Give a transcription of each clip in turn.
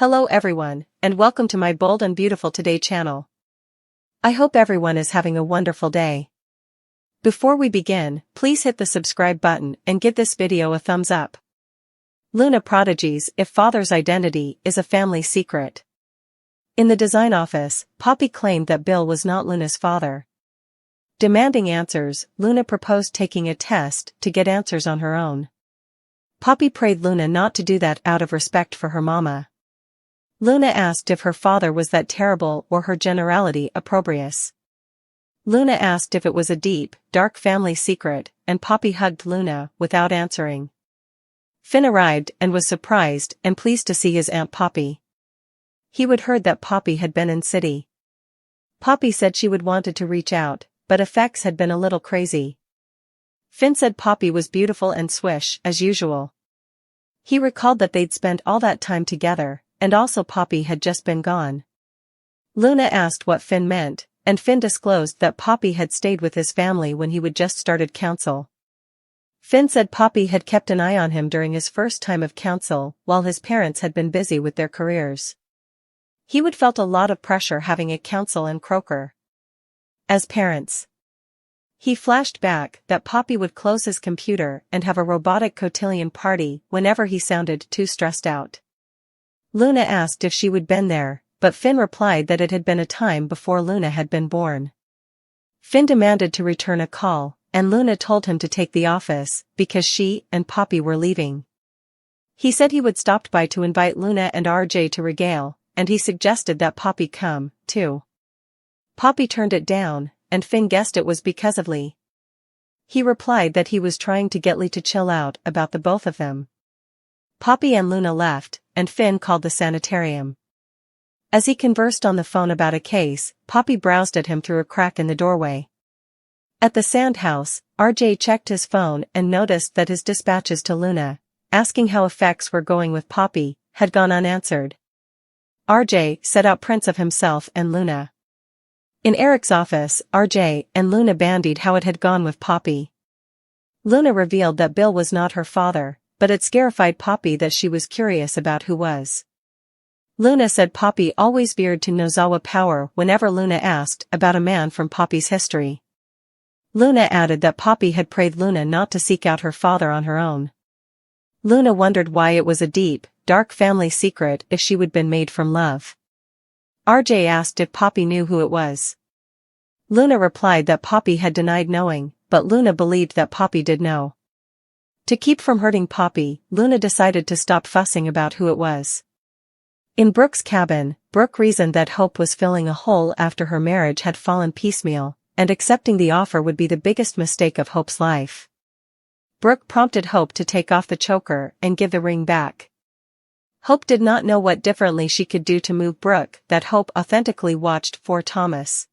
Hello everyone, and welcome to my Bold and Beautiful Today channel. I hope everyone is having a wonderful day. Before we begin, please hit the subscribe button and give this video a thumbs up. Luna prodigies if father's identity is a family secret. In the design office, Poppy claimed that Bill was not Luna's father. Demanding answers, Luna proposed taking a test to get answers on her own. Poppy prayed Luna not to do that out of respect for her mama. Luna asked if her father was that terrible or her generality opprobrious. Luna asked if it was a deep, dark family secret, and Poppy hugged Luna without answering. Finn arrived and was surprised and pleased to see his Aunt Poppy. He would heard that Poppy had been in city. Poppy said she would wanted to reach out, but effects had been a little crazy. Finn said Poppy was beautiful and swish as usual. He recalled that they'd spent all that time together, and also Poppy had just been gone. Luna asked what Finn meant, and Finn disclosed that Poppy had stayed with his family when he would just started council. Finn said Poppy had kept an eye on him during his first time of council while his parents had been busy with their careers. He would felt a lot of pressure having a council and Croker as parents. He flashed back that Poppy would close his computer and have a robotic cotillion party whenever he sounded too stressed out. Luna asked if she would been there, but Finn replied that it had been a time before Luna had been born. Finn demanded to return a call, and Luna told him to take the office because she and Poppy were leaving. He said he would stop by to invite Luna and RJ to regale, and he suggested that Poppy come, too. Poppy turned it down, and Finn guessed it was because of Lee. He replied that he was trying to get Lee to chill out about the both of them. Poppy and Luna left, and Finn called the sanitarium. As he conversed on the phone about a case, Poppy browsed at him through a crack in the doorway. At the sand house, RJ checked his phone and noticed that his dispatches to Luna, asking how effects were going with Poppy, had gone unanswered. RJ set out prints of himself and Luna. In Eric's office, RJ and Luna bandied how it had gone with Poppy. Luna revealed that Bill was not her father, but it scarified Poppy that she was curious about who was. Luna said Poppy always veered to Nozawa Power whenever Luna asked about a man from Poppy's history. Luna added that Poppy had prayed Luna not to seek out her father on her own. Luna wondered why it was a deep, dark family secret if she would been made from love. RJ asked if Poppy knew who it was. Luna replied that Poppy had denied knowing, but Luna believed that Poppy did know. To keep from hurting Poppy, Luna decided to stop fussing about who it was. In Brooke's cabin, Brooke reasoned that Hope was filling a hole after her marriage had fallen piecemeal, and accepting the offer would be the biggest mistake of Hope's life. Brooke prompted Hope to take off the choker and give the ring back. Hope did not know what differently she could do to move Brooke that Hope authentically watched for Thomas.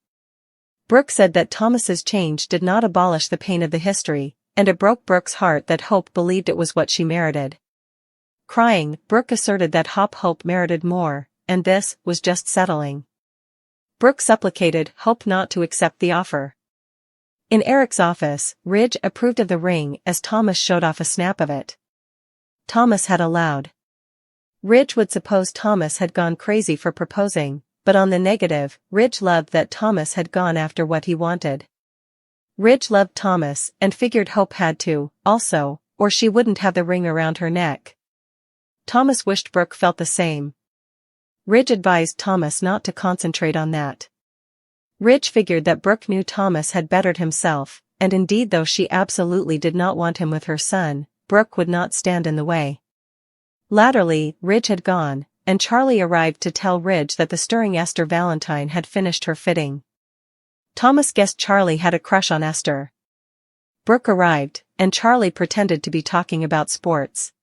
Brooke said that Thomas's change did not abolish the pain of the history, and it broke Brooke's heart that Hope believed it was what she merited. Crying, Brooke asserted that Hope merited more, and this was just settling. Brooke supplicated Hope not to accept the offer. In Eric's office, Ridge approved of the ring as Thomas showed off a snap of it. Thomas had allowed. Ridge would suppose Thomas had gone crazy for proposing, but on the negative, Ridge loved that Thomas had gone after what he wanted. Ridge loved Thomas and figured Hope had to, also, or she wouldn't have the ring around her neck. Thomas wished Brooke felt the same. Ridge advised Thomas not to concentrate on that. Ridge figured that Brooke knew Thomas had bettered himself, and indeed though she absolutely did not want him with her son, Brooke would not stand in the way. Latterly, Ridge had gone, and Charlie arrived to tell Ridge that the stirring Esther Valentine had finished her fitting. Thomas guessed Charlie had a crush on Esther. Brooke arrived, and Charlie pretended to be talking about sports.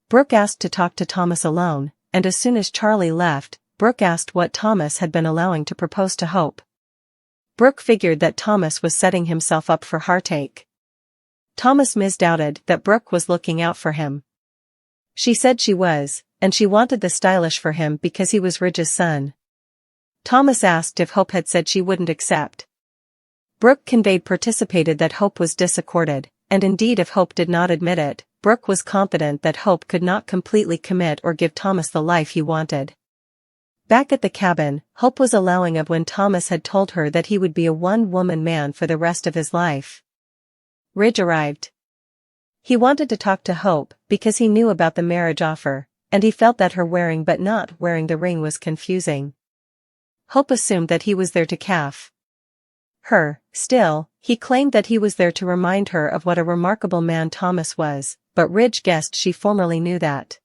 Brooke asked to talk to Thomas alone, and as soon as Charlie left, Brooke asked what Thomas had been allowing to propose to Hope. Brooke figured that Thomas was setting himself up for heartache. Thomas misdoubted that Brooke was looking out for him. She said she was, and she wanted the stylish for him because he was Ridge's son. Thomas asked if Hope had said she wouldn't accept. Brooke conveyed participated that Hope was disaccorded, and indeed if Hope did not admit it, Brooke was confident that Hope could not completely commit or give Thomas the life he wanted. Back at the cabin, Hope was allowing of when Thomas had told her that he would be a one-woman man for the rest of his life. Ridge arrived. He wanted to talk to Hope because he knew about the marriage offer, and he felt that her wearing but not wearing the ring was confusing. Hope assumed that he was there to caff her. Still, he claimed that he was there to remind her of what a remarkable man Thomas was, but Ridge guessed she formerly knew that.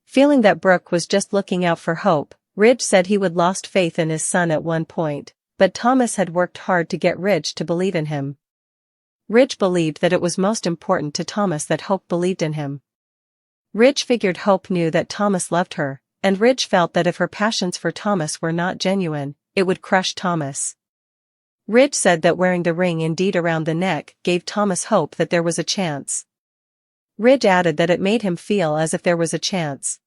Feeling that Brooke was just looking out for Hope, Ridge said he would lost faith in his son at one point, but Thomas had worked hard to get Ridge to believe in him. Ridge believed that it was most important to Thomas that Hope believed in him. Ridge figured Hope knew that Thomas loved her, and Ridge felt that if her passions for Thomas were not genuine, it would crush Thomas. Ridge said that wearing the ring indeed around the neck gave Thomas hope that there was a chance. Ridge added that it made him feel as if there was a chance.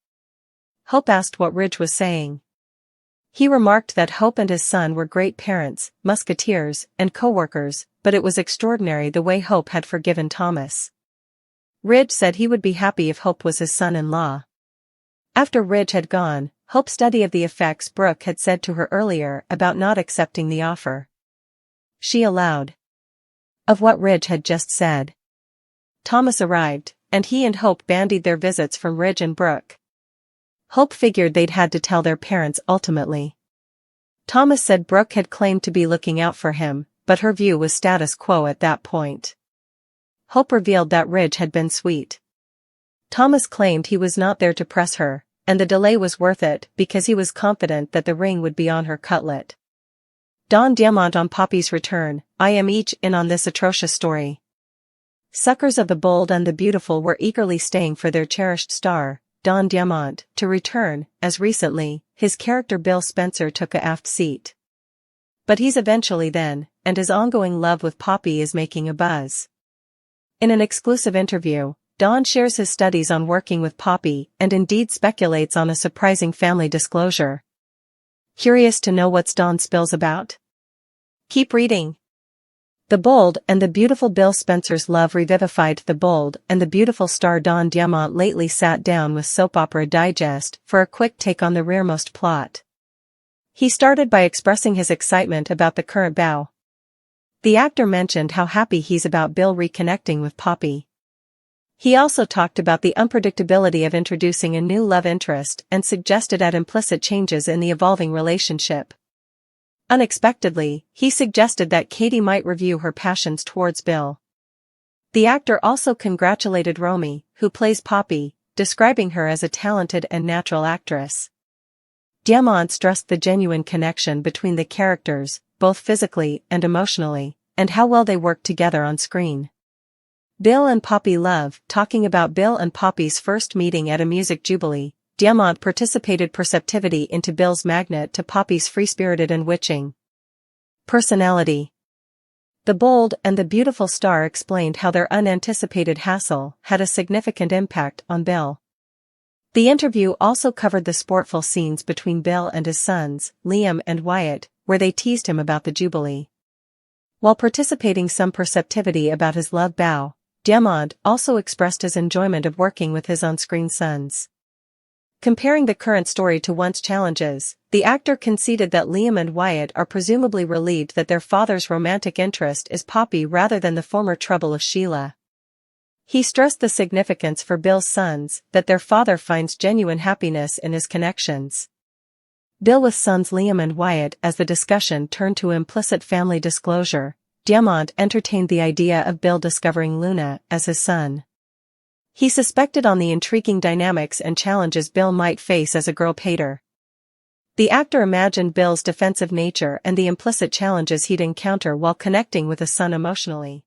Hope asked what Ridge was saying. He remarked that Hope and his son were great parents, musketeers, and co-workers, but it was extraordinary the way Hope had forgiven Thomas. Ridge said he would be happy if Hope was his son-in-law. After Ridge had gone, Hope studied of the effects Brooke had said to her earlier about not accepting the offer. She allowed of what Ridge had just said. Thomas arrived, and he and Hope bandied their visits from Ridge and Brooke. Hope figured they'd had to tell their parents ultimately. Thomas said Brooke had claimed to be looking out for him, but her view was status quo at that point. Hope revealed that Ridge had been sweet. Thomas claimed he was not there to press her, and the delay was worth it because he was confident that the ring would be on her cutlet. Don Diamant on Poppy's return. I am each in on this atrocious story. Suckers of the bold and the beautiful were eagerly staying for their cherished star, Don Diamant, to return, as recently, his character Bill Spencer took a aft seat. But he's eventually then, and his ongoing love with Poppy is making a buzz. In an exclusive interview, Don shares his studies on working with Poppy and indeed speculates on a surprising family disclosure. Curious to know what's Don spills about? Keep reading. The bold and the beautiful Bill Spencer's love revivified the bold and the beautiful star Don Diamant lately sat down with Soap Opera Digest for a quick take on the rearmost plot. He started by expressing his excitement about the current bow. The actor mentioned how happy he's about Bill reconnecting with Poppy. He also talked about the unpredictability of introducing a new love interest and suggested implicit changes in the evolving relationship. Unexpectedly, he suggested that Katie might review her passions towards Bill. The actor also congratulated Romy, who plays Poppy, describing her as a talented and natural actress. Diamant stressed the genuine connection between the characters, both physically and emotionally, and how well they work together on screen. Bill and Poppy love. Talking about Bill and Poppy's first meeting at a music jubilee, Diamant participated perceptivity into Bill's magnet to Poppy's free-spirited and witching personality. The bold and the beautiful star explained how their unanticipated hassle had a significant impact on Bill. The interview also covered the sportful scenes between Bill and his sons, Liam and Wyatt, where they teased him about the jubilee. While participating some perceptivity about his love bow, Diamant also expressed his enjoyment of working with his on-screen sons. Comparing the current story to once challenges, the actor conceded that Liam and Wyatt are presumably relieved that their father's romantic interest is Poppy rather than the former trouble of Sheila. He stressed the significance for Bill's sons that their father finds genuine happiness in his connections. Bill with sons Liam and Wyatt. As the discussion turned to implicit family disclosure, Diamant entertained the idea of Bill discovering Luna as his son. He suspected on the intriguing dynamics and challenges Bill might face as a girl pater. The actor imagined Bill's defensive nature and the implicit challenges he'd encounter while connecting with a son emotionally.